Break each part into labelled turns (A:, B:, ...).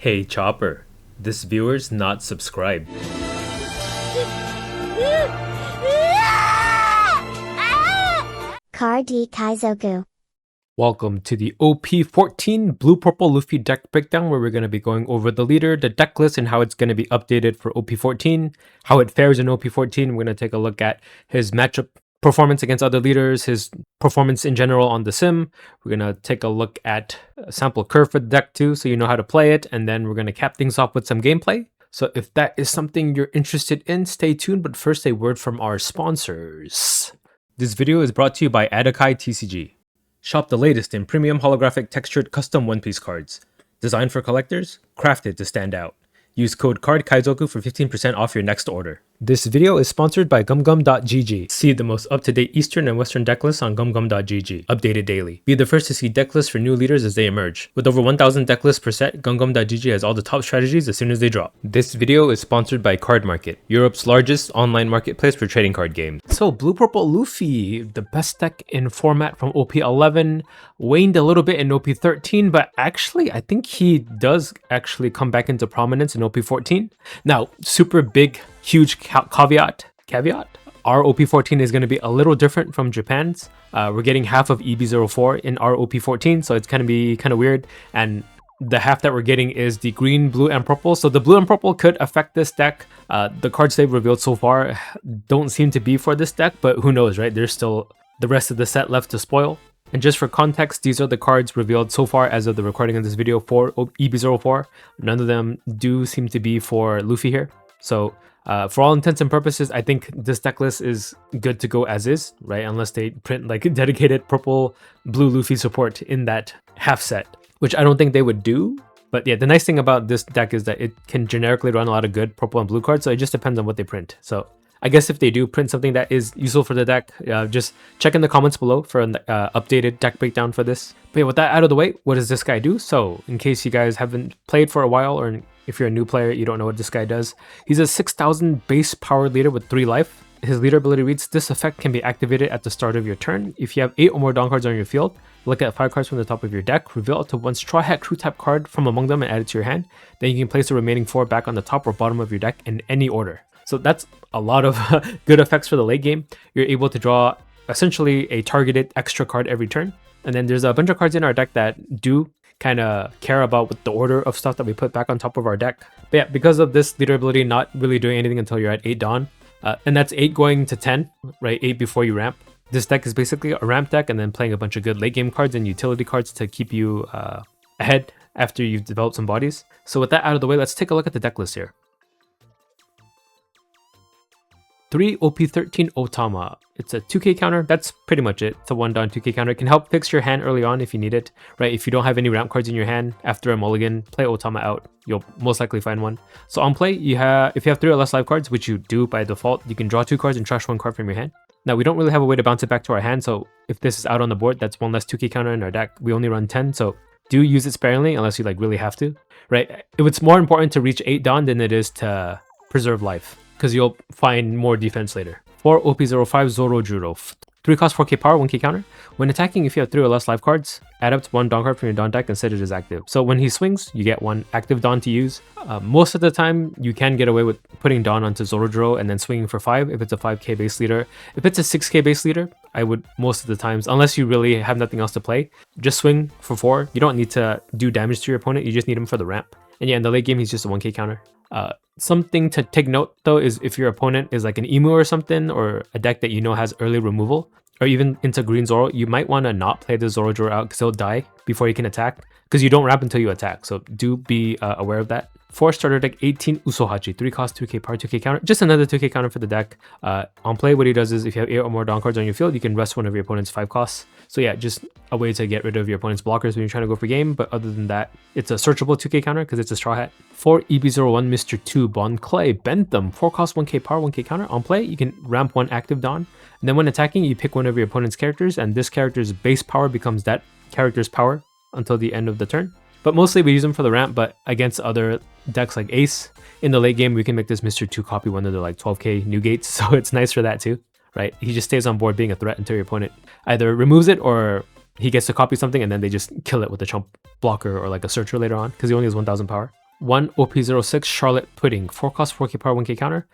A: Hey Chopper, this viewer's not subscribed.
B: Car D Kaizoku.
A: Welcome to the OP14 Blue Purple Luffy deck breakdown, where we're going to be going over the leader, the deck list, and how it's going to be updated for OP14, how it fares in OP14. We're going to take a look at his matchup performance against other leaders, his performance in general on the sim. We're going to take a look at a sample curve for the deck too, so you know how to play it, and then we're going to cap things off with some gameplay. So if that is something you're interested in, stay tuned, but first a word from our sponsors. This video is brought to you by Adakai TCG. Shop the latest in premium holographic textured custom One Piece cards. Designed for collectors, crafted to stand out. Use code Kaizoku for 15% off your next order. This video is sponsored by gumgum.gg. See the most up-to-date Eastern and Western deck lists on gumgum.gg, updated daily. Be the first to see deck lists for new leaders as they emerge. With over 1,000 deck lists per set, gumgum.gg has all the top strategies as soon as they drop. This video is sponsored by Card Market, Europe's largest online marketplace for trading card games. So Blue Purple Luffy, the best deck in format from OP11, waned a little bit in OP13, but actually I think he does actually come back into prominence in OP14. Now, super big, huge caveat, our OP14 is going to be a little different from Japan's. We're getting half of EB04 in our OP14, so it's going to be kind of weird. And the half that we're getting is the green, blue, and purple. So the blue and purple could affect this deck. The cards they've revealed so far don't seem to be for this deck, but who knows, right? There's still the rest of the set left to spoil. And just for context, these are the cards revealed so far as of the recording of this video for EB04. None of them do seem to be for Luffy here. So for all intents and purposes, I think this deck list is good to go as is, right? Unless they print like dedicated purple, blue Luffy support in that half set, which I don't think they would do. But yeah, the nice thing about this deck is that it can generically run a lot of good purple and blue cards, so it just depends on what they print. So I guess if they do print something that is useful for the deck, just check in the comments below for an updated deck breakdown for this. But yeah, with that out of the way, what does this guy do? So in case you guys haven't played for a while, or if you're a new player, you don't know what this guy does. He's a 6,000 base power leader with 3 life. His leader ability reads, this effect can be activated at the start of your turn. If you have 8 or more Dawn cards on your field, look at 5 cards from the top of your deck, reveal up to 1 Straw Hat Crew type card from among them and add it to your hand. Then you can place the remaining 4 back on the top or bottom of your deck in any order. So that's a lot of good effects for the late game. You're able to draw essentially a targeted extra card every turn. And then there's a bunch of cards in our deck that do kind of care about with the order of stuff that we put back on top of our deck. But yeah, because of this leader ability not really doing anything until you're at 8 Dawn, and that's 8 going to 10, right? 8 before you ramp. This deck is basically a ramp deck and then playing a bunch of good late game cards and utility cards to keep you ahead after you've developed some bodies. So with that out of the way, let's take a look at the deck list here. 3 OP13 Otama. It's a 2k counter. That's pretty much it. It's a 1 Dawn 2k counter. It can help fix your hand early on if you need it, right? If you don't have any ramp cards in your hand after a mulligan, play Otama out. You'll most likely find one. So on play, if you have 3 or less life cards, which you do by default, you can draw 2 cards and trash 1 card from your hand. Now, we don't really have a way to bounce it back to our hand, so if this is out on the board, that's 1 less 2k counter in our deck. We only run 10, so do use it sparingly unless you like really have to, right? It's more important to reach 8 Dawn than it is to preserve life, because you'll find more defense later. 4 OP05 Zorojuro. 3 cost 4k power, 1k counter. When attacking, if you have 3 or less life cards, add up to 1 Dawn card from your Dawn deck and set it as active. So when he swings, you get 1 active Dawn to use. Most of the time, you can get away with putting Dawn onto Zorojuro and then swinging for 5 if it's a 5k base leader. If it's a 6k base leader, I would most of the times, unless you really have nothing else to play, just swing for 4. You don't need to do damage to your opponent, you just need him for the ramp. And yeah, in the late game, he's just a 1k counter. Something to take note though is if your opponent is like an Imu or something, or a deck that you know has early removal, or even into Green Zoro, you might want to not play the Zorojuro out because he'll die before you can attack, because you don't ramp until you attack, so do be aware of that. 4 starter deck 18 Usohachi, 3 cost 2k power 2k counter, just another 2k counter for the deck. On play, what he does is if you have 8 or more Dawn cards on your field, you can rest one of your opponent's 5 costs. So yeah, just a way to get rid of your opponent's blockers when you're trying to go for game, but other than that, it's a searchable 2k counter because it's a Straw Hat. 4 EB01 Mr. 2 Bon Clay Bentham, 4 cost 1k power 1k counter. On play, you can ramp 1 active Dawn, and then when attacking, you pick one of your opponent's characters, and this character's base power becomes that character's power until the end of the turn. But mostly we use them for the ramp, but against other decks like Ace, in the late game, we can make this Mr. 2 copy one of the like 12k new gates, so it's nice for that too, right? He just stays on board being a threat until your opponent either removes it or he gets to copy something and then they just kill it with a chump blocker or like a searcher later on, because he only has 1000 power. 1 OP06 Charlotte Pudding, 4 cost, 4k power, 1k counter.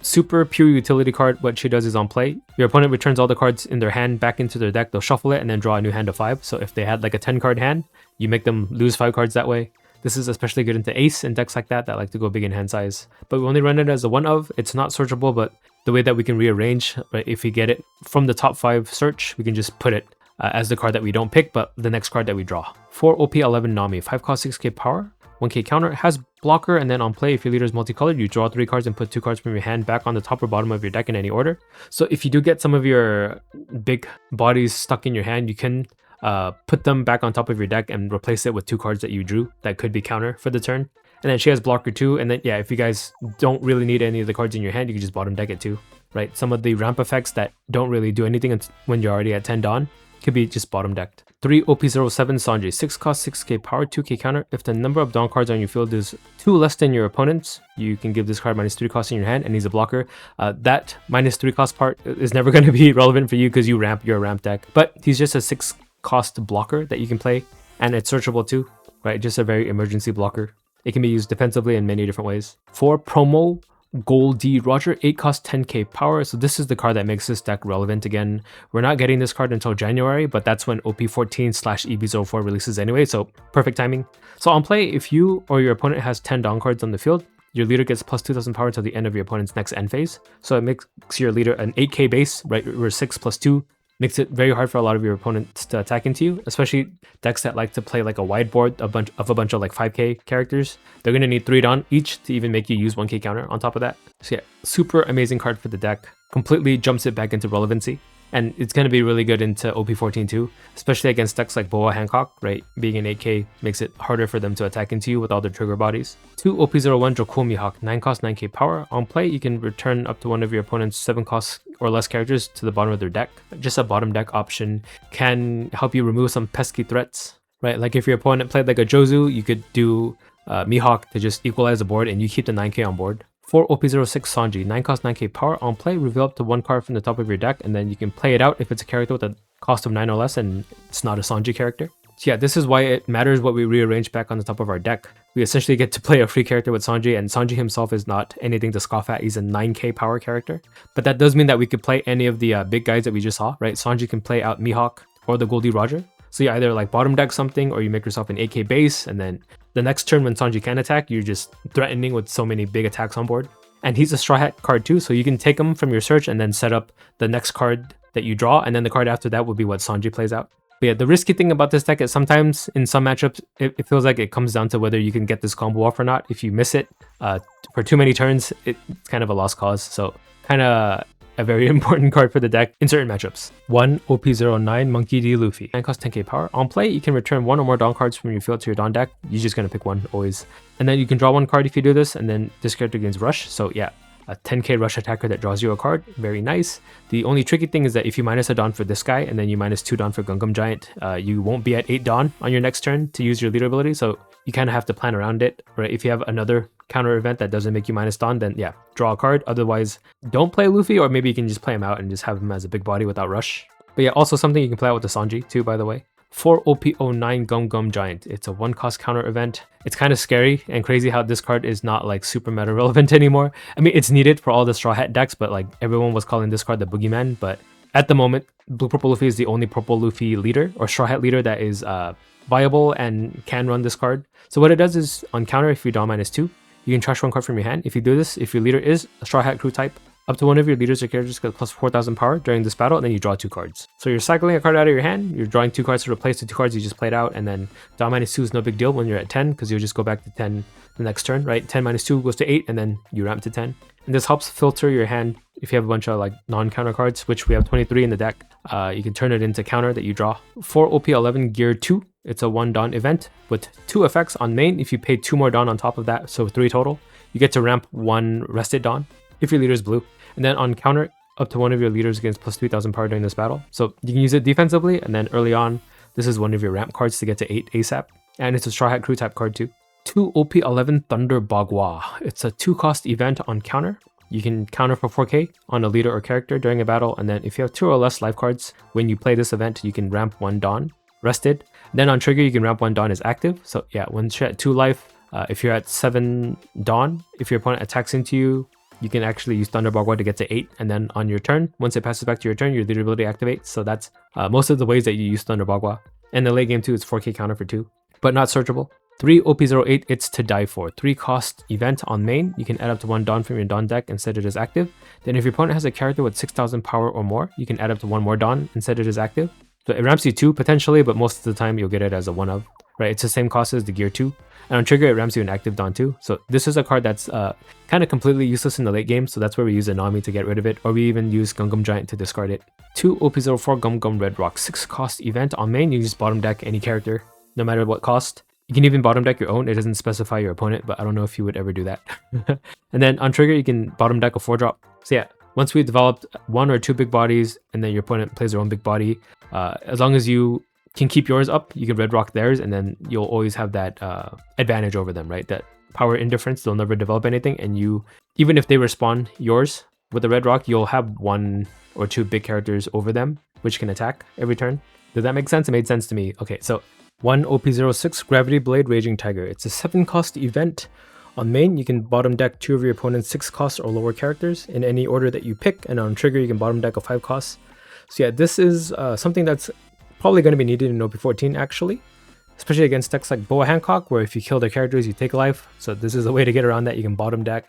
A: Super pure utility card. What she does is on play, your opponent returns all the cards in their hand back into their deck. They'll shuffle it and then draw a new hand of 5. So if they had like a 10 card hand, you make them lose 5 cards that way. This is especially good into ace and decks like that like to go big in hand size. But we only run it as a 1 of. It's not searchable, but the way that we can rearrange, right, if we get it from the top 5 search, we can just put it as the card that we don't pick, but the next card that we draw. 4 OP11 Nami, 5 cost, 6k power, 1k counter, has blocker, and then on play, if your leader is multicolored, you draw 3 cards and put 2 cards from your hand back on the top or bottom of your deck in any order. So if you do get some of your big bodies stuck in your hand, you can put them back on top of your deck and replace it with 2 cards that you drew that could be counter for the turn. And then she has blocker too, and then yeah, if you guys don't really need any of the cards in your hand, you can just bottom deck it too, right? Some of the ramp effects that don't really do anything when you're already at 10 Dawn could be just bottom decked. 3 OP07 Sanji, 6 cost, 6k power, 2k counter. If the number of Dawn cards on your field is 2 less than your opponent's, you can give this card -3 cost in your hand, and he's a blocker. That -3 cost part is never going to be relevant for you because you're a ramp deck, but he's just a 6 cost blocker that you can play, and it's searchable too, right? Just a very emergency blocker. It can be used defensively in many different ways. 4 promo Goldie Roger, 8 cost, 10k power. So this is the card that makes this deck relevant again. We're not getting this card until January, but that's when OP14/EB04 releases anyway, so perfect timing. So on play, if you or your opponent has 10 Dawn cards on the field, your leader gets plus 2000 power till the end of your opponent's next end phase. So it makes your leader an 8k base, right? We're 6 plus 2. Makes it very hard for a lot of your opponents to attack into you, especially decks that like to play like a wide board, a bunch of like 5k characters. They're going to need 3 Dawn each to even make you use 1k counter on top of that. So yeah, super amazing card for the deck. Completely jumps it back into relevancy. And it's going to be really good into OP14 too, especially against decks like Boa Hancock, right? Being an 8k makes it harder for them to attack into you with all their trigger bodies. 2 OP01 Jokou Mihawk, 9 cost, 9k power. On play, you can return up to one of your opponent's 7 cost or less characters to the bottom of their deck. Just a bottom deck option can help you remove some pesky threats, right? Like if your opponent played like a Jozu, you could do Mihawk to just equalize the board and you keep the 9k on board. 4 OP06 Sanji, 9 cost, 9k power. On play, reveal up to 1 card from the top of your deck, and then you can play it out if it's a character with a cost of 9 or less and it's not a Sanji character. So yeah, this is why it matters what we rearrange back on the top of our deck. We essentially get to play a free character with Sanji, and Sanji himself is not anything to scoff at. He's a 9k power character. But that does mean that we could play any of the big guys that we just saw, right? Sanji can play out Mihawk or the Goldie Roger. So you either like bottom deck something, or you make yourself an 8k base, and then the next turn when Sanji can attack, you're just threatening with so many big attacks on board. And he's a Straw Hat card too, so you can take him from your search and then set up the next card that you draw, and then the card after that will be what Sanji plays out. But yeah, the risky thing about this deck is sometimes in some matchups, it feels like it comes down to whether you can get this combo off or not. If you miss it for too many turns, it's kind of a lost cause. So kind of a very important card for the deck in certain matchups. 1 OP09 Monkey D Luffy, 9 cost, 10k power. On play, you can return 1 or more Dawn cards from your field to your Dawn deck. You're just going to pick one always. And then you can draw 1 card if you do this, and then this character gains rush. So yeah, a 10k rush attacker that draws you a card. Very nice. The only tricky thing is that if you minus a Dawn for this guy and then you minus 2 Dawn for Gungam Giant, you won't be at 8 Dawn on your next turn to use your leader ability. So you kind of have to plan around it, right? If you have another counter event that doesn't make you minus Dawn, then yeah, draw a card. Otherwise, don't play Luffy, or maybe you can just play him out and just have him as a big body without rush. But yeah, also something you can play out with the Sanji too, by the way. 4 OP09 Gum Giant. It's a 1 cost counter event. It's kind of scary and crazy how this card is not like super meta relevant anymore. I mean, it's needed for all the Straw Hat decks, but like everyone was calling this card the Boogeyman. But at the moment, Blue Purple Luffy is the only Purple Luffy leader or Straw Hat leader that is viable and can run this card. So what it does is on counter, if you draw -2, you can trash 1 card from your hand. If you do this, if your leader is a Straw Hat crew type, up to one of your leaders or characters gets plus 4000 power during this battle, and then you draw 2 cards. So you're cycling a card out of your hand, you're drawing 2 cards to replace the 2 cards you just played out, and then draw -2 is no big deal when you're at 10, because you'll just go back to 10 the next turn, right? 10 -2 goes to 8, and then you ramp to 10. And this helps filter your hand if you have a bunch of like non-counter cards, which we have 23 in the deck. You can turn it into counter that you draw. 4 OP11 Gear 2. It's a 1 Dawn event with 2 effects on main. If you pay 2 more Dawn on top of that, so 3 total, you get to ramp 1 rested Dawn if your leader is blue. And then on counter, up to one of your leaders gains plus 3000 power during this battle. So you can use it defensively, and then early on, this is one of your ramp cards to get to 8 ASAP. And it's a Straw Hat crew type card too. 2 OP11 Thunder Bagua. It's a 2 cost event on counter. You can counter for 4k on a leader or character during a battle, and then if you have 2 or less life cards, when you play this event, you can ramp 1 Dawn rested. Then on trigger, you can ramp 1 Dawn as active. So yeah, once you're at 2 life, If you're at 7 Dawn, if your opponent attacks into you, you can actually use Thunder Bagua to get to 8, and then on your turn, once it passes back to your turn, your leader ability activates. So that's most of the ways that you use Thunder Bagua. And the late game too, it's 4k counter for 2, but not searchable. 3 OP08, it's to die for. 3 cost event on main. You can add up to 1 Dawn from your Dawn deck and set it as active. Then if your opponent has a character with 6000 power or more, you can add up to 1 more Dawn and set it as active. So it ramps you 2 potentially, but most of the time you'll get it as a 1 of, right? It's the same cost as the gear 2. And on trigger, it ramps you an active Dawn too. So this is a card that's kind of completely useless in the late game. So that's where we use a Nami to get rid of it, or we even use Gum Gum Giant to discard it. 2 OP04 Gum Gum Red Rock. 6 cost event on main. You just bottom deck any character, no matter what cost. You can even bottom deck your own. It doesn't specify your opponent, but I don't know if you would ever do that. And then on trigger, you can bottom deck a 4-drop. So yeah, once we've developed 1 or 2 big bodies, and then your opponent plays their own big body, as long as you can keep yours up, you can red rock theirs, and then you'll always have that advantage over them, right? That power indifference, they'll never develop anything, and you, even if they respawn yours with the red rock, you'll have 1 or 2 big characters over them, which can attack every turn. Does that make sense? It made sense to me. Okay, so 1 OP06 Gravity Blade Raging Tiger. It's a 7 cost event. On main, you can bottom deck 2 of your opponent's 6 cost or lower characters in any order that you pick, and on trigger, you can bottom deck a 5 cost. So yeah, this is something that's probably going to be needed in OP14 actually, especially against decks like Boa Hancock, where if you kill their characters, you take a life. So this is a way to get around that. You can bottom deck.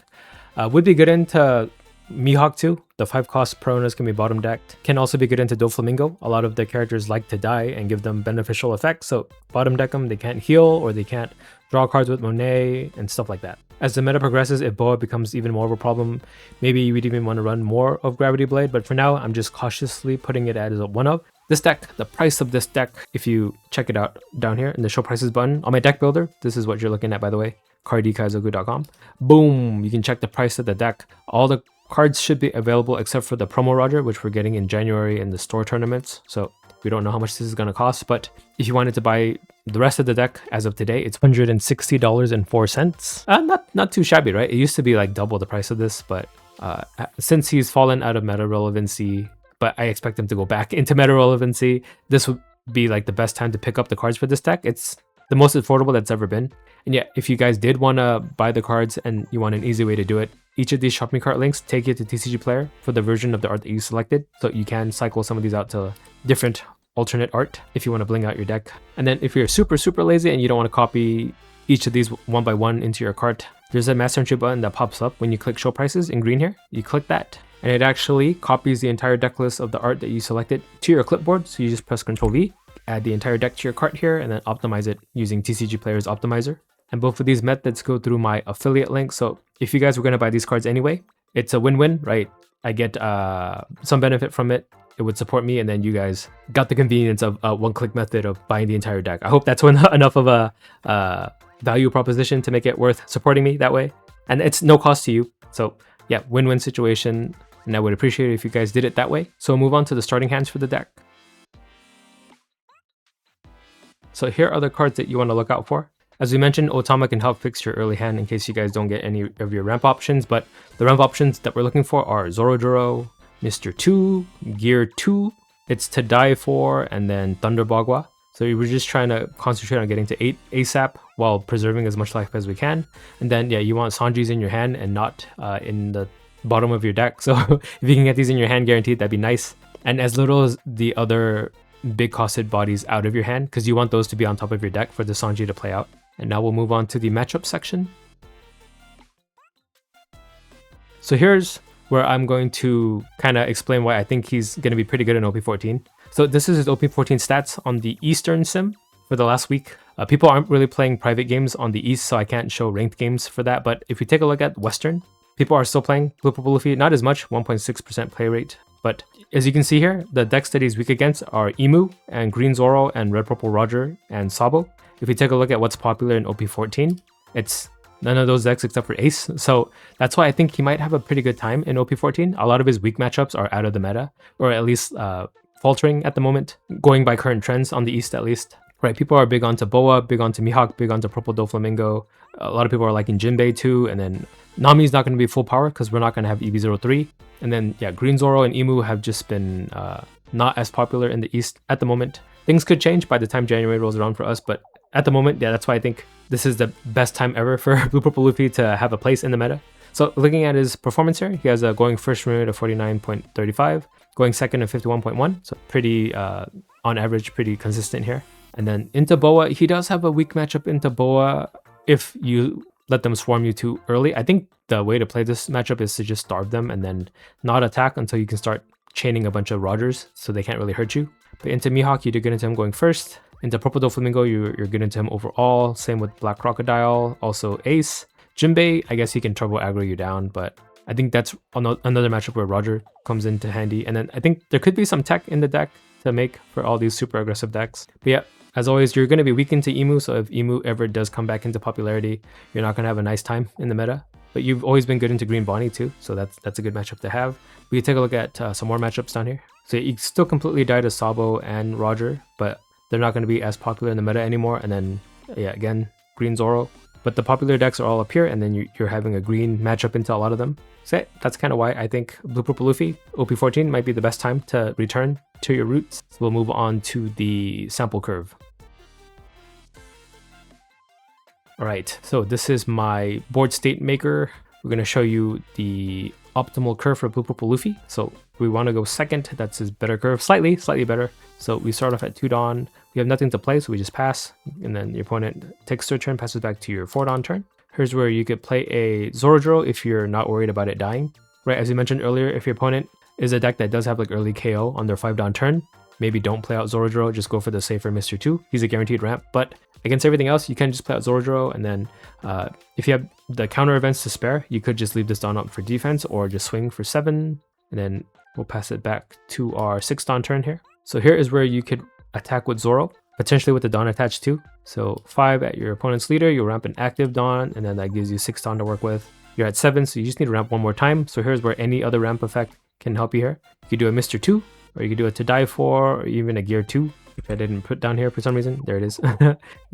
A: Would be good into Mihawk too. The 5 cost Peronas can be bottom decked. Can also be good into Doflamingo. A lot of the characters like to die and give them beneficial effects, so bottom deck them. They can't heal, or they can't draw cards with Monet and stuff like that. As the meta progresses, if Boa becomes even more of a problem, maybe you would even want to run more of Gravity Blade, but for now, I'm just cautiously putting it as a 1-of. This deck, the price of this deck, if you check it out down here in the show prices button on my deck builder, this is what you're looking at, by the way, cardkaizoku.com. Boom, you can check the price of the deck. All the cards should be available except for the promo Roger, which we're getting in January in the store tournaments. So we don't know how much this is going to cost, but if you wanted to buy the rest of the deck as of today, it's $160.04. Not too shabby, right? It used to be like double the price of this, but since he's fallen out of meta relevancy, but I expect him to go back into meta relevancy, this would be like the best time to pick up the cards for this deck. It's the most affordable that's ever been. And yeah, if you guys did want to buy the cards and you want an easy way to do it, each of these shopping cart links take you to TCG Player for the version of the art that you selected. So you can cycle some of these out to different alternate art if you want to bling out your deck. And then if you're super lazy and you don't want to copy each of these one by one into your cart, there's a master entry button that pops up when you click show prices in green here. You click that, and it actually copies the entire deck list of the art that you selected to your clipboard. So you just press Ctrl V, add the entire deck to your cart here, and then optimize it using TCG Player's optimizer. And both of these methods go through my affiliate link. So if you guys were going to buy these cards anyway, it's a win-win, right? I get some benefit from it. It would support me, and then you guys got the convenience of a one-click method of buying the entire deck. I hope that's enough of a value proposition to make it worth supporting me that way. And it's no cost to you. So yeah, win-win situation. And I would appreciate it if you guys did it that way. So we'll move on to the starting hands for the deck. So here are the cards that you want to look out for. As we mentioned, Otama can help fix your early hand in case you guys don't get any of your ramp options, but the ramp options that we're looking for are Zorojuro, Mr. 2, Gear 2, it's to die for, and then Thunder Bagua. So we're just trying to concentrate on getting to 8 ASAP while preserving as much life as we can. And then yeah, you want Sanjis in your hand and not in the bottom of your deck. So if you can get these in your hand guaranteed, that'd be nice. And as little as the other big costed bodies out of your hand, because you want those to be on top of your deck for the Sanji to play out. And now we'll move on to the matchup section. So here's where I'm going to kind of explain why I think he's going to be pretty good in OP14. So this is his OP14 stats on the Eastern Sim for the last week. People aren't really playing private games on the East, so I can't show ranked games for that. But if you take a look at Western, people are still playing Blue Purple Luffy, not as much, 1.6% play rate. But as you can see here, the decks that he's weak against are Imu and Green Zoro and Red Purple Roger and Sabo. If you take a look at what's popular in OP14, it's none of those decks except for Ace. So that's why I think he might have a pretty good time in OP14. A lot of his weak matchups are out of the meta, or at least faltering at the moment, going by current trends on the East at least. Right, people are big onto Boa, big onto Mihawk, big onto Purple Doflamingo. A lot of people are liking Jinbei too, and then Nami's not going to be full power because we're not going to have EV03. And then yeah, Green Zoro and Imu have just been not as popular in the East at the moment. Things could change by the time January rolls around for us, but at the moment, yeah, that's why I think this is the best time ever for Blue Purple Luffy to have a place in the meta. So looking at his performance here, he has a going first rate of 49.35, going second of 51.1, so pretty, on average, pretty consistent here. And then into Boa, he does have a weak matchup into Boa if you let them swarm you too early. I think the way to play this matchup is to just starve them and then not attack until you can start chaining a bunch of Rogers so they can't really hurt you. But into Mihawk, you do get into him going first. Into Purple Doflamingo, you're good into him overall. Same with Black Crocodile, also Ace. Jinbei, I guess he can turbo aggro you down, but I think that's another matchup where Roger comes into handy. And then I think there could be some tech in the deck to make for all these super aggressive decks. But yeah, as always, you're going to be weak into Imu, so if Imu ever does come back into popularity, you're not going to have a nice time in the meta. But you've always been good into Green Bonnie too, so that's a good matchup to have. We can take a look at some more matchups down here. So you still completely die to Sabo and Roger, but they're not going to be as popular in the meta anymore. And then, yeah, again, Green Zoro. But the popular decks are all up here, and then you're having a green matchup into a lot of them. So that's kind of why I think Blue Purple Luffy, OP14, might be the best time to return to your roots. So we'll move on to the sample curve. Alright, so this is my board state maker. We're going to show you the optimal curve for Blue Purple Luffy. So we want to go second, that's his better curve, slightly better. So we start off at 2 Dawn, we have nothing to play, so we just pass, and then your opponent takes their turn, passes back to your 4 Dawn turn. Here's where you could play a Zorodro if you're not worried about it dying. Right, as we mentioned earlier, if your opponent is a deck that does have like early KO on their 5 Dawn turn, maybe don't play out Zorodro, just go for the safer Mr. 2. He's a guaranteed ramp, but against everything else, you can just play out Zorodro, and then if you have the counter events to spare, you could just leave this Dawn up for defense or just swing for 7, and then we'll pass it back to our 6 Dawn turn here. So here is where you could attack with Zoro, potentially with the Dawn attached too. So 5 at your opponent's leader, you'll ramp an active Dawn, and then that gives you 6 Dawn to work with. You're at 7, so you just need to ramp one more time. So here's where any other ramp effect can help you here. You could do a Mr. 2, or you could do a To Die For, or even a Gear 2, which I didn't put down here for some reason. There it is.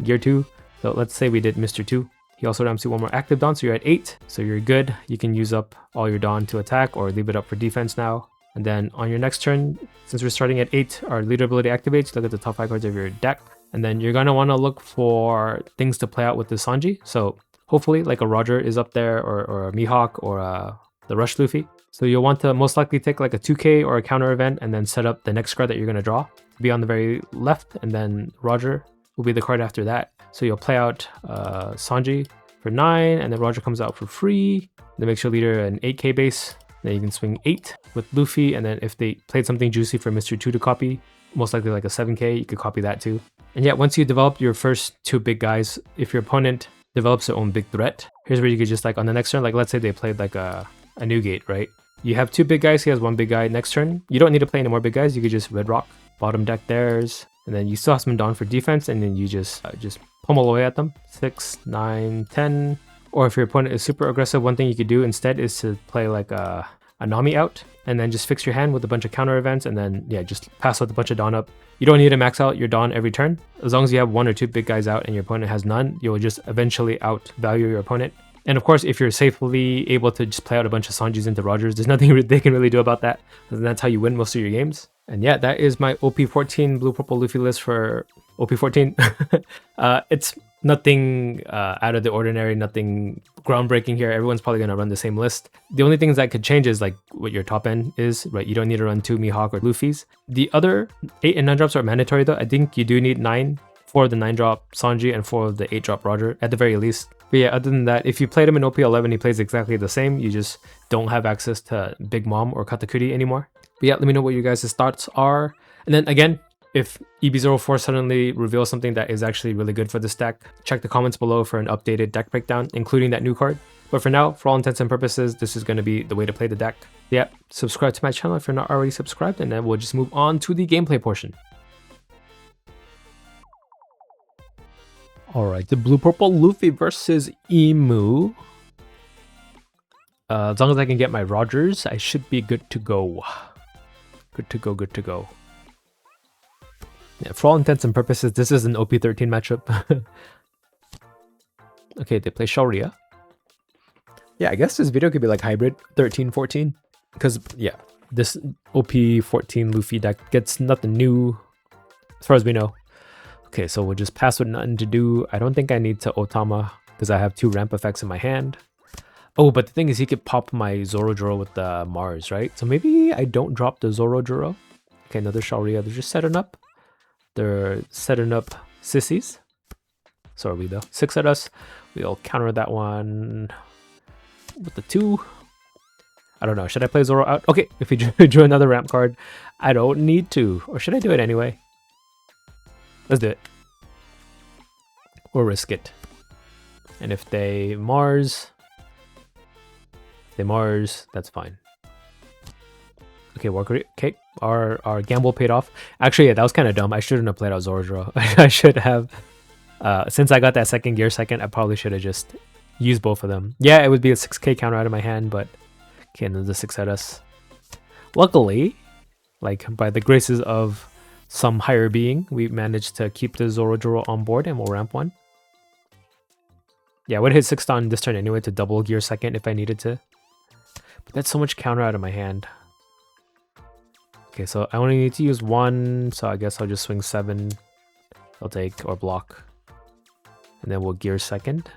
A: Gear 2. So let's say we did Mr. 2. He also ramps you one more active Dawn, so you're at 8. So you're good. You can use up all your Dawn to attack or leave it up for defense now. And then on your next turn, since we're starting at 8, our leader ability activates. Look at the top 5 cards of your deck. And then you're going to want to look for things to play out with the Sanji. So hopefully like a Roger is up there, or a Mihawk, or the Rush Luffy. So you'll want to most likely take like a 2K or a counter event and then set up the next card that you're going to draw to be on the very left, and then Roger will be the card after that. So you'll play out Sanji for 9, and then Roger comes out for free. That makes your leader an 8K base. Then you can swing 8 with Luffy, and then if they played something juicy for Mr. 2 to copy, most likely like a 7K, you could copy that too. And yeah, once you develop your first 2 big guys, if your opponent develops their own big threat, here's where you could just like on the next turn, like let's say they played like a Newgate, right? You have 2 big guys, he has 1 big guy next turn. You don't need to play any more big guys, you could just red rock, bottom deck theirs, and then you still have some Dawn for defense, and then you just pummel away at them. 6, 9, 10. Or if your opponent is super aggressive, one thing you could do instead is to play like a Nami out, and then just fix your hand with a bunch of counter events, and then yeah, just pass with a bunch of Dawn up. You don't need to max out your Dawn every turn. As long as you have 1 or 2 big guys out and your opponent has none, you'll just eventually outvalue your opponent. And of course, if you're safely able to just play out a bunch of Sanjis into Rogers, there's nothing they can really do about that. And that's how you win most of your games. And yeah, that is my OP14 Blue Purple Luffy list for OP14. It's nothing out of the ordinary, nothing groundbreaking here. Everyone's probably going to run the same list. The only things that could change is like what your top end is, right? You don't need to run 2 Mihawk or Luffys. The other 8 and 9 drops are mandatory though. I think you do need 9 for the 9 drop Sanji and 4 of the 8 drop Roger at the very least. But yeah, other than that, if you played him in OP11, he plays exactly the same. You just don't have access to Big Mom or Katakuri anymore. But yeah, let me know what you guys' thoughts are. And then again, if EB04 suddenly reveals something that is actually really good for this deck, check the comments below for an updated deck breakdown, including that new card. But for now, for all intents and purposes, this is going to be the way to play the deck. Yeah, subscribe to my channel if you're not already subscribed, and then we'll just move on to the gameplay portion. Alright, the Blue Purple Luffy versus Imu. As long as I can get my Rogers, I should be good to go. Good to go, good to go. Yeah, for all intents and purposes, this is an OP13 matchup. Okay, they play Sharia. Yeah, I guess this video could be like hybrid 13-14. Because, yeah, this OP14 Luffy deck gets nothing new as far as we know. Okay, so we'll just pass with nothing to do. I don't think I need to Otama because I have 2 ramp effects in my hand. Oh, but the thing is he could pop my Zorojuro with the Mars, right? So maybe I don't drop the Zorojuro. Okay, another Sharia. They're just setting up. They're setting up sissies. So are we though. 6 at us. We'll counter that one with the 2. I don't know. Should I play Zoro out? Okay, if we drew another ramp card, I don't need to. Or should I do it anyway? Let's do it. Or risk it. And if they Mars, that's fine. Okay, Warcry. Okay, our gamble paid off. Actually, yeah, that was kind of dumb. I shouldn't have played out Zorojuro. I should have. Since I got that second gear second, I probably should have just used both of them. Yeah, it would be a 6k counter out of my hand, but okay, and then the 6 at us. Luckily, like by the graces of some higher being, we managed to keep the Zorojuro on board, and we'll ramp 1. Yeah, I would hit 6 on this turn anyway to double gear second if I needed to. But that's so much counter out of my hand. Okay, so I only need to use 1, so I guess I'll just swing 7. I'll take or block. And then we'll gear second.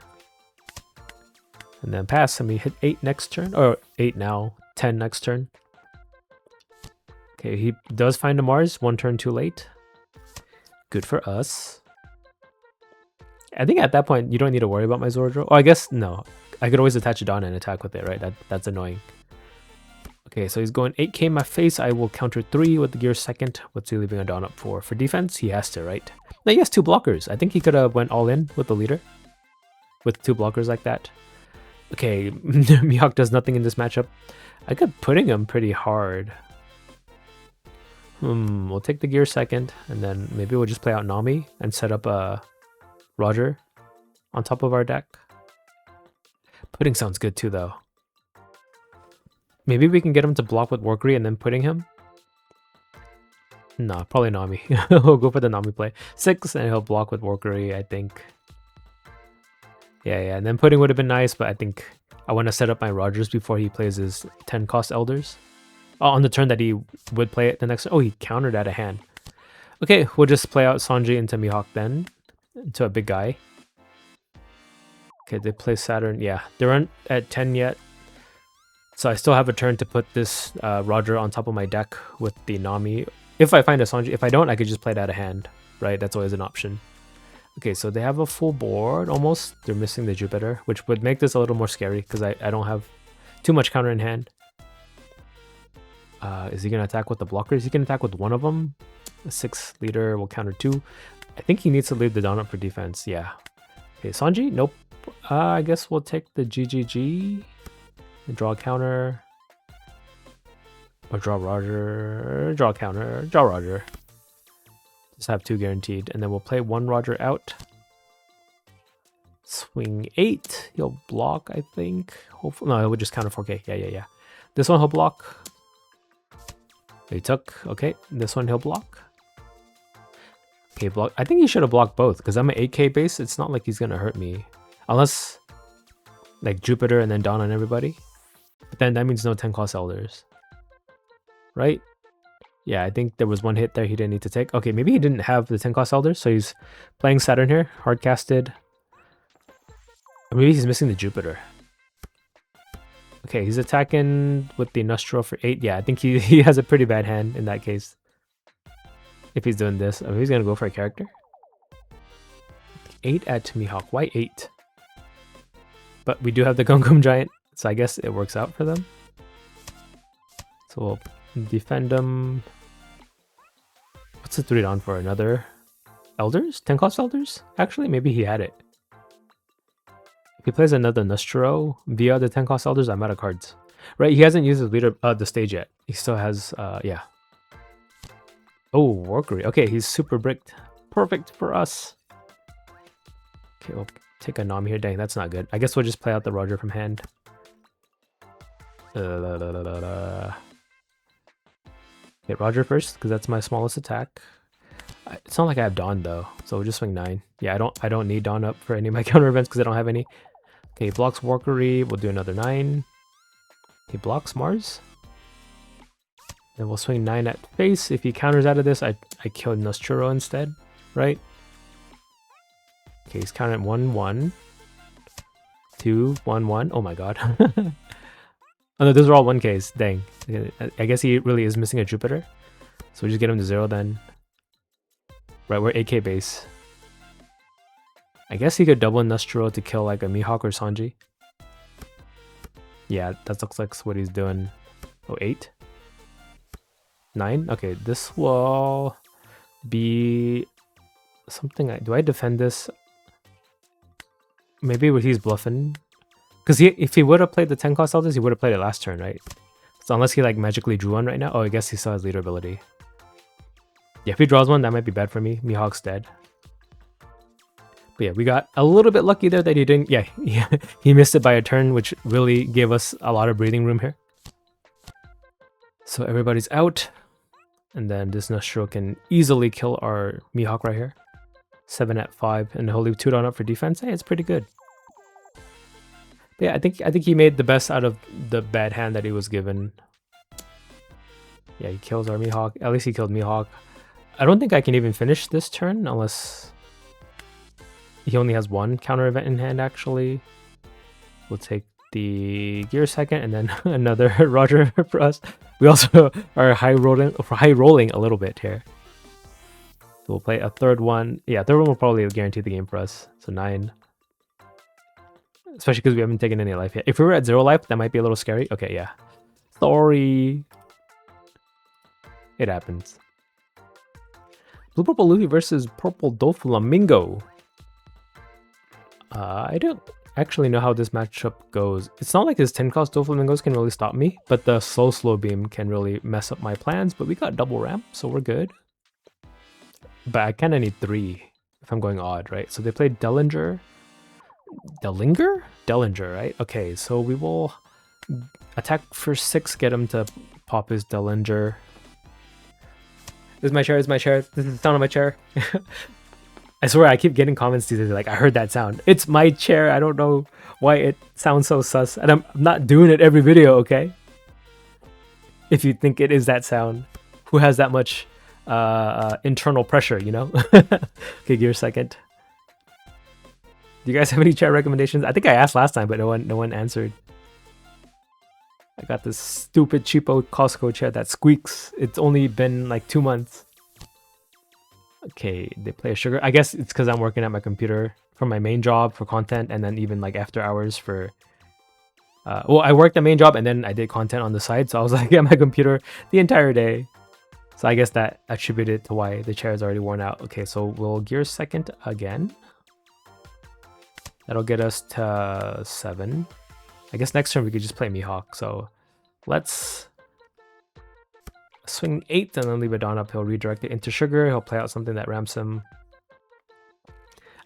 A: And then pass, and we hit 8 next turn. Or 8 now, 10 next turn. Okay, he does find a Mars, 1 turn too late. Good for us. I think at that point, you don't need to worry about my Zorojuro. Oh, I guess, no. I could always attach a Dawn and attack with it, right? That's annoying. Okay, so he's going 8k in my face. I will counter 3 with the gear second. What's he leaving a Dawn up for? For defense, he has to, right? No, he has 2 blockers. I think he could have went all in with the leader. With 2 blockers like that. Okay, Mihawk does nothing in this matchup. I could putting him pretty hard. We'll take the gear second, and then maybe we'll just play out Nami and set up a Roger on top of our deck. Pudding sounds good too, though. Maybe we can get him to block with Warcry and then putting him. Nah, probably Nami. We'll go for the Nami play. 6, and he'll block with Warcry, I think. Yeah, and then putting would have been nice, but I think I want to set up my Rogers before he plays his 10 cost Elders. Oh, on the turn that he would play it the next... Oh, he countered out a hand. Okay, we'll just play out Sanji into Mihawk then. Into a big guy. Okay, they play Saturn. Yeah, they aren't at 10 yet. So I still have a turn to put this Roger on top of my deck with the Nami. If I find a Sanji. If I don't, I could just play it out of hand. Right, that's always an option. Okay, so they have a full board almost. They're missing the Jupiter, which would make this a little more scary because I don't have too much counter in hand. Is he going to attack with the blockers? He can attack with one of them. The 6 leader will counter 2. I think he needs to leave the Dawn up for defense. Yeah. Okay, Sanji? Nope. I guess we'll take the GGG. Draw a counter. Or draw Roger. Draw a counter. Draw Roger. Just have 2 guaranteed. And then we'll play 1 Roger out. Swing 8. He'll block, I think. Hopefully, no, it would just counter 4k. Yeah. This one he'll block. He took. Okay. This one he'll block. Okay, block. I think he should have blocked both because I'm an 8k base. It's not like he's going to hurt me. Unless, like, Jupiter and then Dawn on everybody. But then that means no 10 cost Elders. Right? Yeah, I think there was 1 hit there he didn't need to take. Okay, maybe he didn't have the 10 cost Elders, so he's playing Saturn here. Hard casted. Or maybe he's missing the Jupiter. Okay, he's attacking with the Nostro for 8. Yeah, I think he has a pretty bad hand in that case. If he's doing this. Oh, he's going to go for a character. 8 at Mihawk. Why 8? But we do have the Gungam Giant, so I guess it works out for them. So we'll defend them. What's the 3 down for? Another Elders? 10 cost Elders? Actually, maybe he had it. If he plays another Nostro via the 10 cost Elders, I'm out of cards. Right, he hasn't used his leader the stage yet. He still has, yeah. Oh, Warcry. Okay, he's super bricked. Perfect for us. Okay, we'll take a Nami here. Dang, that's not good. I guess we'll just play out the Roger from hand. Hit Roger first, because that's my smallest attack. It's not like I have Dawn though, so we'll just swing 9. Yeah, I don't need Dawn up for any of my counter events because I don't have any. Okay, he blocks Warcry. We'll do another 9. He blocks Mars. Then we'll swing 9 at face. If he counters out of this, I kill Nosturo instead, right? Okay, he's counting 1, 1, 2, 1, 1. Oh my god. Oh no, those are all 1Ks. Dang. I guess he really is missing a Jupiter. So we just get him to 0 then. Right, we're 8K base. I guess he could double Nostro to kill like a Mihawk or Sanji. Yeah, that looks like what he's doing. Oh, 8? 9? Okay, this will be something. Do I defend this? Maybe he's bluffing. Because if he would have played the 10 cost Elders, he would have played it last turn, right? So unless he like magically drew one right now. Oh, I guess he still has leader ability. Yeah, if he draws one, that might be bad for me. Mihawk's dead. But yeah, we got a little bit lucky there that he didn't. Yeah, he missed it by a turn, which really gave us a lot of breathing room here. So everybody's out. And then this Nostro can easily kill our Mihawk right here. 7 at 5. And he'll leave 2 down up for defense. Hey, it's pretty good. But yeah, I think he made the best out of the bad hand that he was given. Yeah, he kills our Mihawk. At least he killed Mihawk. I don't think I can even finish this turn unless he only has 1 counter event in hand, actually. We'll take the gear second and then another Roger for us. We also are high rolling a little bit here. So we'll play a third one. Yeah, third one will probably guarantee the game for us. So 9. Especially because we haven't taken any life yet. If we were at 0 life, that might be a little scary. Okay, yeah. Sorry. It happens. Blue Purple Luffy versus Purple Doflamingo. I don't actually know how this matchup goes. It's not like his 10 cost Doflamingos can really stop me, but the slow beam can really mess up my plans. But we got double ramp, so we're good. But I kind of need 3 if I'm going odd, right? So they played Dellinger, right? Okay, so we will attack for 6, get him to pop his Dellinger. This is my chair, This is the sound of my chair. I swear I keep getting comments these days like, I heard that sound. It's my chair. I don't know why it sounds so sus. And I'm not doing it every video, okay? If you think it is that sound. Who has that much internal pressure, you know? Okay, gear second. Do you guys have any chair recommendations? I think I asked last time, but no one answered. I got this stupid cheapo Costco chair that squeaks. It's only been like 2 months. Okay, they play a sugar. I guess it's because I'm working at my computer for my main job for content, and then even like after hours for. Well, I worked the main job and then I did content on the side, so I was like at my computer the entire day. So I guess that attributed to why the chair is already worn out. Okay, so we'll gear second again. That'll get us to 7. I guess next turn we could just play Mihawk. So let's swing 8 and then leave a Dawn up. He'll redirect it into Sugar. He'll play out something that ramps him.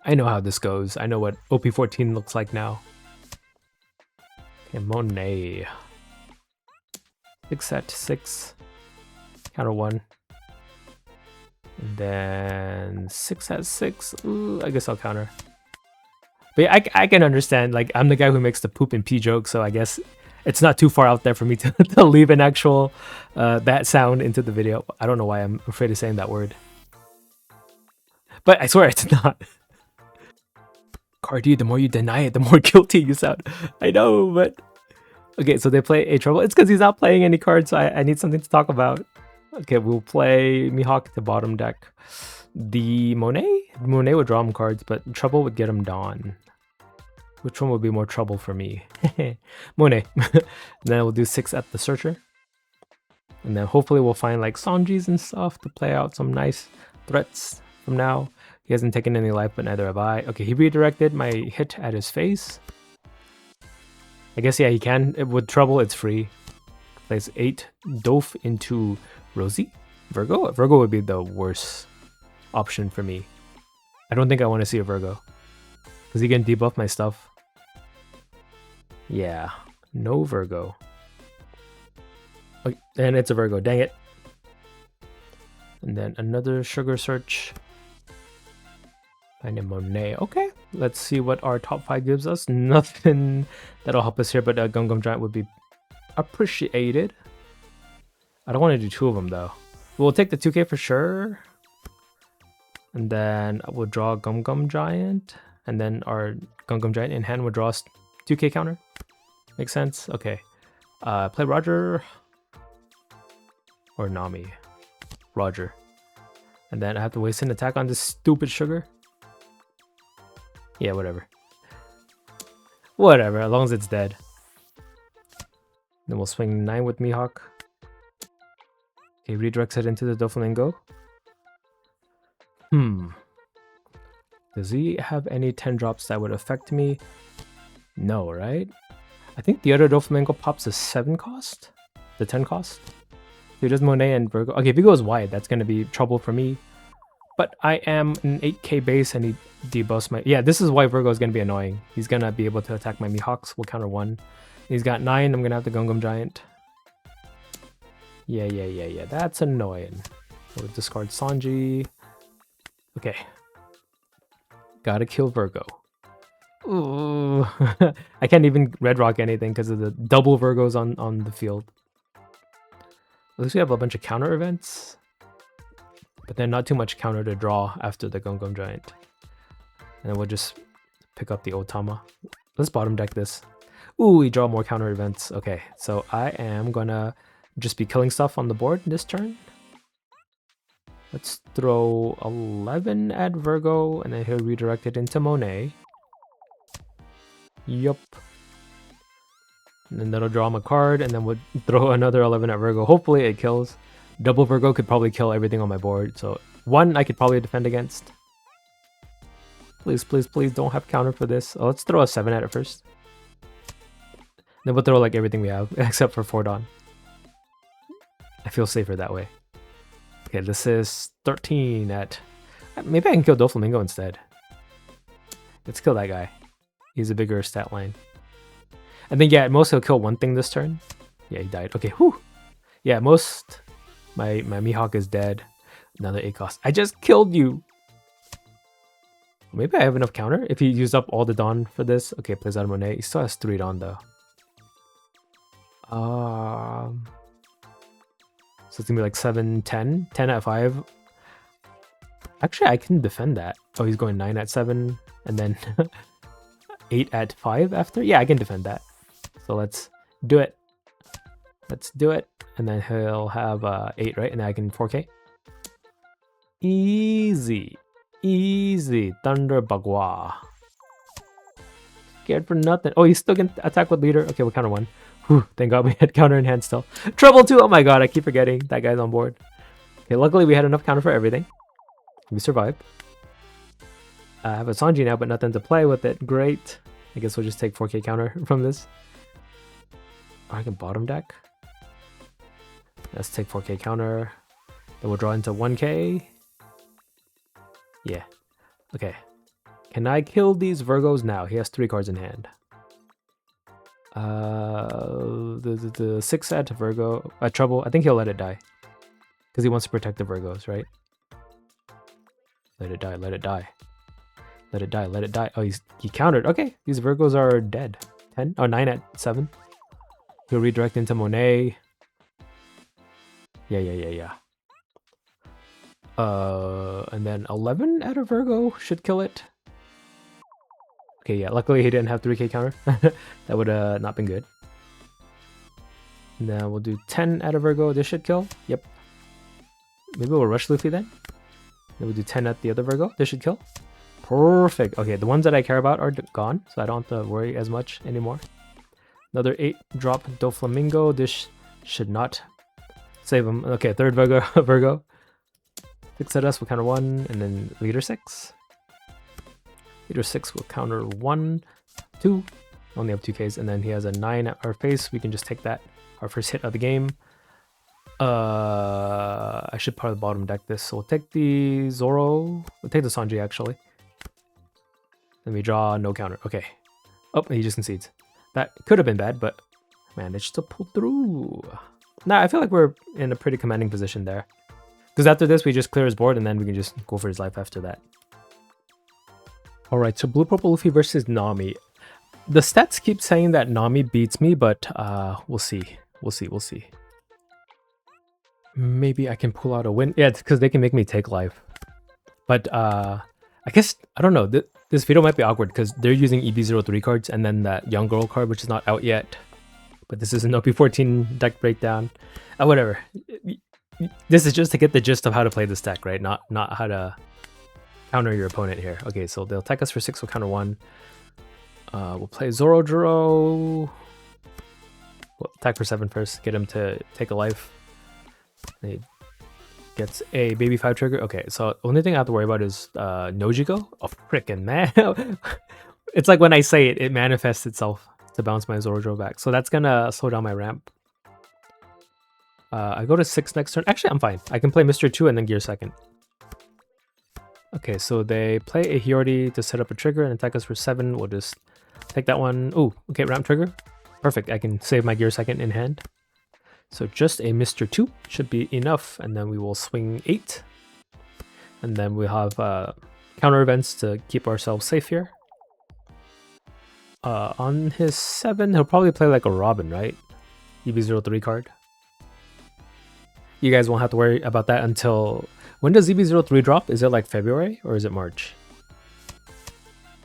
A: I know how this goes. I know what OP14 looks like now. Okay, Monet. 6 at 6. Counter 1. And then 6 at 6. Ooh, I guess I'll counter. But yeah, I can understand. Like, I'm the guy who makes the poop and pee joke, so I guess it's not too far out there for me to leave an actual that sound into the video. I don't know why I'm afraid of saying that word. But I swear it's not. Cardi, the more you deny it, the more guilty you sound. I know, but... Okay, so they play a Trouble. It's because he's not playing any cards, so I need something to talk about. Okay, we'll play Mihawk to bottom deck. The Monet would draw him cards, but Trouble would get him Dawn. Which one would be more trouble for me? Monet. Then we'll do 6 at the Searcher. And then hopefully we'll find like Sanjis and stuff to play out some nice threats from now. He hasn't taken any life, but neither have I. Okay, he redirected my hit at his face. I guess, yeah, he can. With Trouble, it's free. Plays 8 Dof into Rosie. Virgo? Virgo would be the worst option for me. I don't think I want to see a Virgo. Because he can debuff my stuff. Yeah, no Virgo. Okay, and it's a Virgo, dang it. And then another Sugar Search. Find a Monet. Okay, let's see what our top 5 gives us. Nothing that'll help us here, but a Gum Gum Giant would be appreciated. I don't want to do 2 of them though. We'll take the 2K for sure. And then we'll draw Gum Gum Giant. and then our Gungam Giant in hand would draw us 2k counter. Makes sense? Okay. Play Roger or Nami. Roger. And then I have to waste an attack on this stupid sugar. Yeah, whatever. Whatever, as long as it's dead. Then we'll swing 9 with Mihawk. Okay, redirects it into the Doflamingo. Does he have any 10 drops that would affect me? No, right? I think the other Doflamingo pops a 7 cost? The 10 cost? So he does Monet and Virgo. Okay, if he goes wide, that's going to be trouble for me. But I am an 8k base and he debuffs my... Yeah, this is why Virgo is going to be annoying. He's going to be able to attack my Mihawks. We'll counter 1. He's got 9. I'm going to have the Gungam Giant. Yeah. That's annoying. We'll discard Sanji. Okay. Gotta kill Virgo. Ooh. I can't even red rock anything because of the double Virgos on the field. At least we have a bunch of counter events. But then not too much counter to draw after the Gungam Giant. And then we'll just pick up the Otama. Let's bottom deck this. Ooh, we draw more counter events. Okay, so I am gonna just be killing stuff on the board this turn. Let's throw 11 at Virgo, and then he'll redirect it into Monet. Yup. And then that'll draw him a card, and then we'll throw another 11 at Virgo. Hopefully it kills. Double Virgo could probably kill everything on my board, so 1 I could probably defend against. Please, please, please don't have counter for this. Oh, let's throw a 7 at it first. Then we'll throw like everything we have, except for Fordon. I feel safer that way. Okay, this is 13 at... Maybe I can kill Doflamingo instead. Let's kill that guy. He's a bigger stat line. And then yeah, at most he'll kill one thing this turn. Yeah, he died. Okay, whew. Yeah, at most my Mihawk is dead. Another 8 cost. I just killed you! Maybe I have enough counter if he used up all the Dawn for this. Okay, plays out Monet. He still has 3 Dawn though. So it's gonna be like 7, 10. 10 at 5. Actually, I can defend that. Oh, he's going 9 at 7. And then 8 at 5 after? Yeah, I can defend that. So let's do it. Let's do it. And then he'll have 8, right? And then I can 4k. Easy. Easy. Thunder Bagua. Scared for nothing. Oh, he's still gonna attack with leader. Okay, we'll counter 1. Whew, thank God we had counter in hand still. Trouble 2! Oh my god, I keep forgetting that guy's on board. Okay, luckily we had enough counter for everything. We survived. I have a Sanji now, but nothing to play with it. Great. I guess we'll just take 4k counter from this. Or I can bottom deck. Let's take 4k counter. Then we'll draw into 1k. Yeah. Okay. Can I kill these Virgos now? He has 3 cards in hand. The 6 at Virgo trouble. I think he'll let it die because he wants to protect the Virgos, right? Let it die. Let it die. Let it die. Let it die. Oh, he countered. Okay, these Virgos are dead. 10. Oh, 9 at 7. He'll redirect into Monet. Yeah. And then 11 at a Virgo should kill it. Okay, yeah, luckily he didn't have 3k counter. That would not been good. Now we'll do 10 at a Virgo. This should kill. Yep. Maybe we'll rush Luffy then. Then we'll do 10 at the other Virgo. This should kill. Perfect. Okay, the ones that I care about are gone, so I don't have to worry as much anymore. Another 8 drop Doflamingo. This should not save him. Okay, third Virgo. 6 at us, we'll counter 1, and then leader 6. Leader 6 will counter 1, 2. Only have 2Ks, and then he has a 9 at our face. We can just take that. Our first hit of the game. I should probably bottom deck this. So we'll take the Zoro. We'll take the Sanji, actually. Then we draw no counter. Okay. Oh, he just concedes. That could have been bad, but managed to pull through. Nah, I feel like we're in a pretty commanding position there. Because after this, we just clear his board, and then we can just go for his life after that. Alright, so Blue Purple Luffy versus Nami. The stats keep saying that Nami beats me, but we'll see. We'll see. Maybe I can pull out a win. Yeah, it's because they can make me take life. But I guess, I don't know, this video might be awkward because they're using EB03 cards and then that Young Girl card, which is not out yet. But this is an OP14 deck breakdown. Whatever. This is just to get the gist of how to play this deck, right? Not how to counter your opponent here. Okay, so they'll attack us for 6, we'll counter 1. We'll play Zorojiro. We'll attack for 7 first, get him to take a life. He gets a baby 5 trigger. Okay, so the only thing I have to worry about is Nojiko. Oh, frickin' man. It's like when I say it, it manifests itself to bounce my Zorojiro back. So that's gonna slow down my ramp. I go to 6 next turn. Actually, I'm fine. I can play Mr. 2 and then Gear 2nd. Okay, so they play a Hiyori to set up a trigger and attack us for 7. We'll just take that one. Oh, okay, ramp trigger. Perfect. I can save my Gear 2nd in hand. So just a Mr. 2 should be enough. And then we will swing 8. And then we'll have counter events to keep ourselves safe here. On his 7, he'll probably play like a Robin, right? EB03 card. You guys won't have to worry about that until... When does EB03 drop? Is it like February or is it March?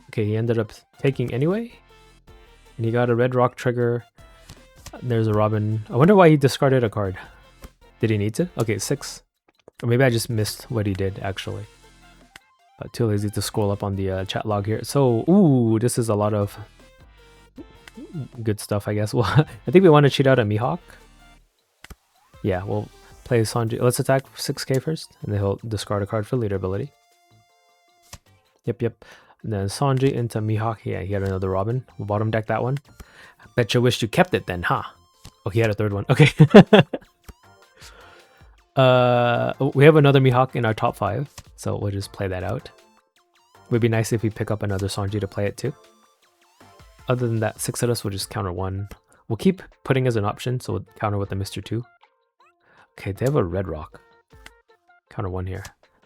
A: Okay, he ended up taking anyway. And he got a red rock trigger. There's a Robin. I wonder why he discarded a card. Did he need to? Okay, 6. Or maybe I just missed what he did actually. Too lazy to scroll up on the chat log here. So, ooh, this is a lot of good stuff, I guess. Well, I think we want to cheat out a Mihawk. Yeah, we'll play Sanji. Let's attack 6k first, and then he'll discard a card for leader ability. Yep. And then Sanji into Mihawk. Yeah, he had another Robin. We'll bottom deck that one. Bet you wished you kept it then, huh? Oh, he had a 3rd one. Okay. We have another Mihawk in our top 5, so we'll just play that out. Would be nice if we pick up another Sanji to play it too. Other than that, 6 of us will just counter 1. We'll keep putting as an option, so we'll counter with the Mr. 2. Okay, they have a red rock. Counter 1 here.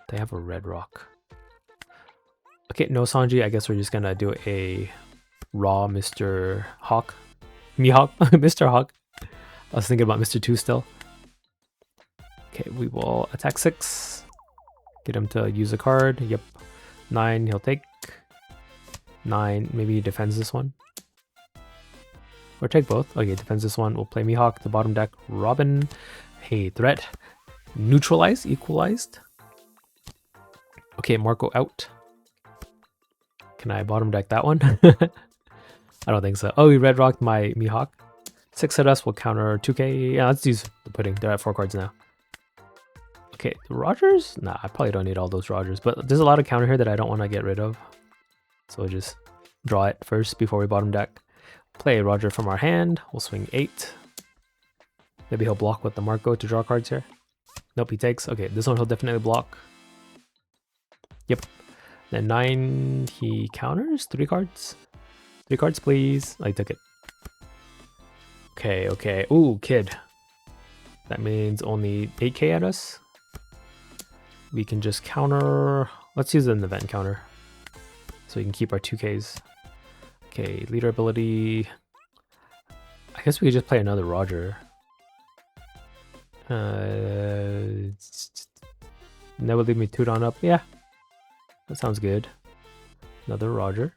A: They have a red rock. Okay, no Sanji. I guess we're just gonna do a raw Mr. Hawk. Mihawk. Mr. Hawk. I was thinking about Mr. 2 still. Okay, we will attack 6. Get him to use a card. Yep. 9, he'll take. 9, maybe he defends this one. Or take both. Okay, defends this one. We'll play Mihawk to bottom deck. Robin. Hey, threat. Neutralized, equalized. Okay, Marco out. Can I bottom deck that one? I don't think so. Oh, he red rocked my Mihawk. 6 at us will counter 2k. Yeah, let's use the pudding. They're at 4 cards now. Okay, the Rogers? Nah, I probably don't need all those Rogers, but there's a lot of counter here that I don't want to get rid of. So we'll just draw it first before we bottom deck. Play Roger from our hand. We'll swing 8. Maybe he'll block with the Marco to draw cards here. Nope, he takes. Okay, this one he'll definitely block. Yep. Then 9, he counters. 3 cards. 3 cards, please. I took it. Okay. Ooh, kid. That means only 8k at us. We can just counter. Let's use an event counter, so we can keep our 2ks. Okay, leader ability. I guess we could just play another Roger. Never leave me 2 down up. Yeah, that sounds good. Another Roger.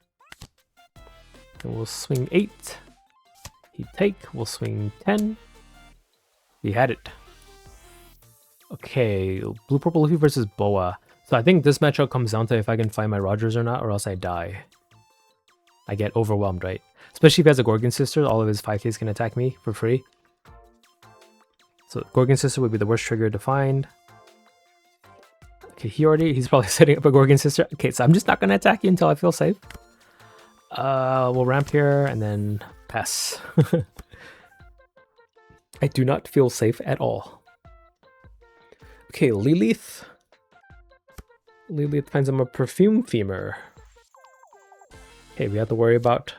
A: And we'll swing 8. He take. We'll swing 10. He had it. Okay, Blue Purple Luffy versus Boa. So I think this matchup comes down to if I can find my Rogers or not, or else I die. I get overwhelmed, right? Especially if he has a Gorgon Sister, all of his 5ks can attack me for free. So Gorgon Sister would be the worst trigger to find. Okay, he's probably setting up a Gorgon Sister. Okay, so I'm just not going to attack you until I feel safe. We'll ramp here and then pass. I do not feel safe at all. Okay, Lilith. Lilith finds him a Perfume Femur. Okay, we have to worry about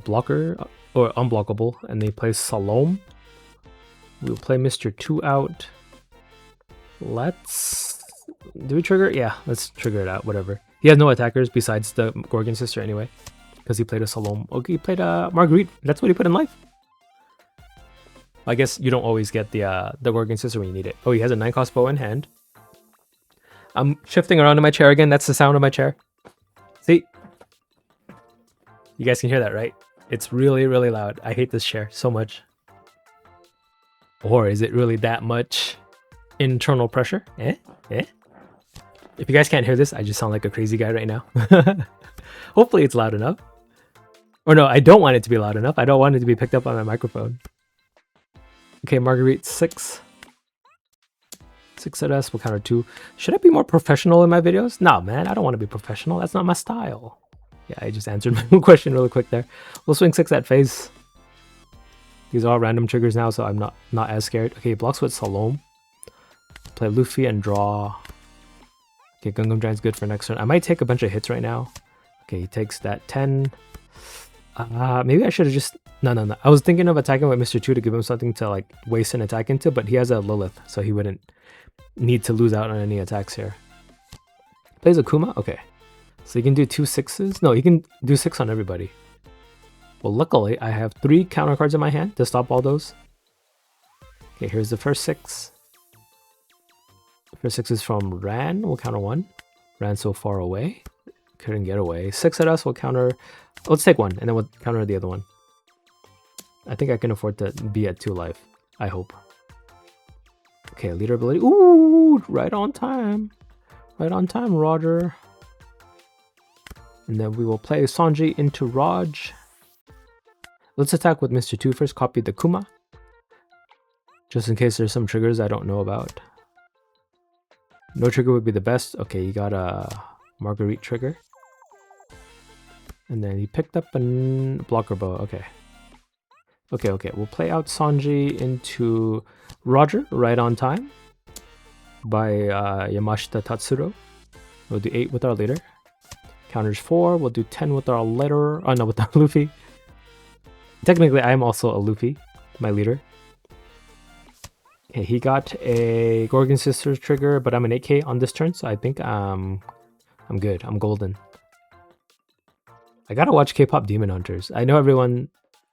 A: blocker or unblockable, and they play Salome. We'll play Mr. 2 out. Let's... Do we trigger? Yeah, let's trigger it out, whatever. He has no attackers besides the Gorgon Sister anyway, because he played a Salome. Okay, he played a Marguerite. That's what he put in life. I guess you don't always get the Gorgon Sister when you need it. Oh, he has a 9-cost bow in hand. I'm shifting around in my chair again. That's the sound of my chair. See? You guys can hear that, right? It's really, really loud. I hate this chair so much. Or is it really that much internal pressure? Eh? If you guys can't hear this, I just sound like a crazy guy right now. Hopefully it's loud enough. Or no, I don't want it to be loud enough. I don't want it to be picked up on my microphone. Okay, Marguerite 6. 6 at us, we'll counter 2. Should I be more professional in my videos? No, man, I don't want to be professional. That's not my style. Yeah, I just answered my question really quick there. We'll swing 6 at face. These are all random triggers now, so I'm not as scared. Okay, blocks with Salome. Play Luffy and draw. Okay, Gungam Giant's good for next turn. I might take a bunch of hits right now. Okay, he takes that 10. Maybe I should have just... No. I was thinking of attacking with Mr. 2 to give him something to like waste an attack into, but he has a Lilith, so he wouldn't need to lose out on any attacks here. Plays Akuma? Okay. So he can do 2 6s? No, he can do 6 on everybody. Well, luckily, I have 3 counter cards in my hand to stop all those. Okay, here's the first 6. The first 6 is from Ran. We'll counter 1. Ran so far away. Couldn't get away. 6 at us, we'll counter... Let's take 1, and then we'll counter the other one. I think I can afford to be at 2 life. I hope. Okay, leader ability. Ooh, right on time. Right on time, Roger. And then we will play Sanji into Raj. Let's attack with Mr. 2 first. Copy the Kuma. Just in case there's some triggers I don't know about. No trigger would be the best. Okay, you got a Marguerite trigger. And then he picked up a blocker bow. Okay. Okay. We'll play out Sanji into Roger right on time by Yamashita Tatsuro. We'll do 8 with our leader. Counters 4. We'll do 10 with our leader. Oh no, with our Luffy. Technically, I am also a Luffy, my leader. Okay, he got a Gorgon Sisters trigger, but I'm an 8k on this turn, so I think I'm good. I'm golden. I gotta watch K-pop Demon Hunters. I know everyone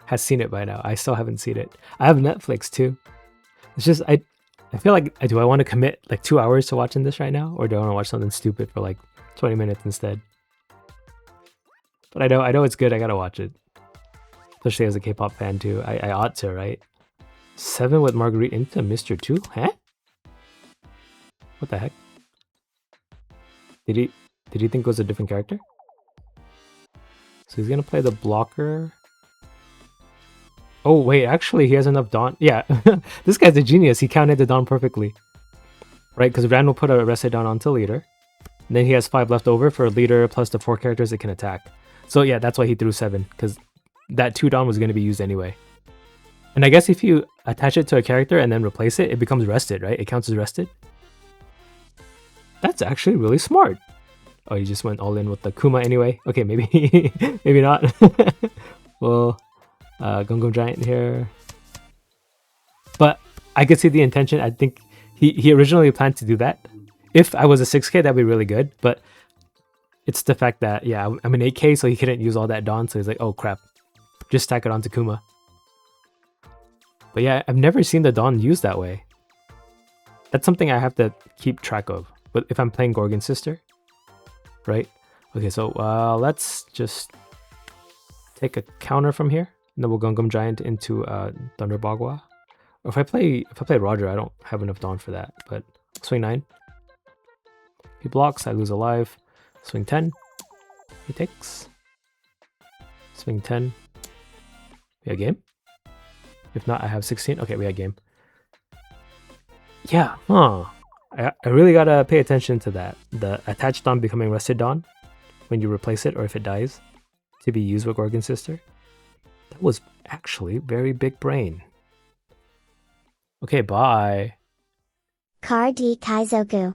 A: has seen it by now. I still haven't seen it. I have Netflix too. It's just I feel like do I want to commit like 2 hours to watching this right now, or do I want to watch something stupid for like 20 minutes instead? But I know it's good. I gotta watch it, especially as a K-pop fan too. I ought to, right? 7 with Marguerite into Mr. 2? Huh? What the heck? Did he think it was a different character? So he's gonna play the blocker. Oh wait, actually he has enough Dawn. Yeah, this guy's a genius. He counted the Dawn perfectly. Right, because Rand will put a Rested Dawn onto leader. And then he has 5 left over for leader plus the 4 characters it can attack. So yeah, that's why he threw 7, because that 2 Dawn was gonna be used anyway. And I guess if you attach it to a character and then replace it, it becomes rested, right? It counts as rested. That's actually really smart. Oh, you just went all in with the Kuma anyway. Okay, maybe maybe not. Well, Gungam Giant here. But I could see the intention. I think he originally planned to do that. If I was a 6k, that'd be really good. But it's the fact that, yeah, I'm an 8k, so he couldn't use all that Dawn. So he's like, oh crap, just stack it onto Kuma. But yeah, I've never seen the Dawn used that way. That's something I have to keep track of. But if I'm playing Gorgon Sister, right? Okay, so let's just take a counter from here. And then we'll Gungam Giant into Thunder Bagua. Or if I play Roger, I don't have enough Dawn for that. But swing 9. He blocks, I lose a life. Swing 10. He takes. Swing 10. We have game? If not, I have 16. Okay, we have game. Yeah, I really gotta pay attention to that. The attached Dawn becoming Rested Dawn when you replace it or if it dies to be used with Gorgon Sister. That was actually very big brain. Okay, bye.
B: Car D Kaizoku.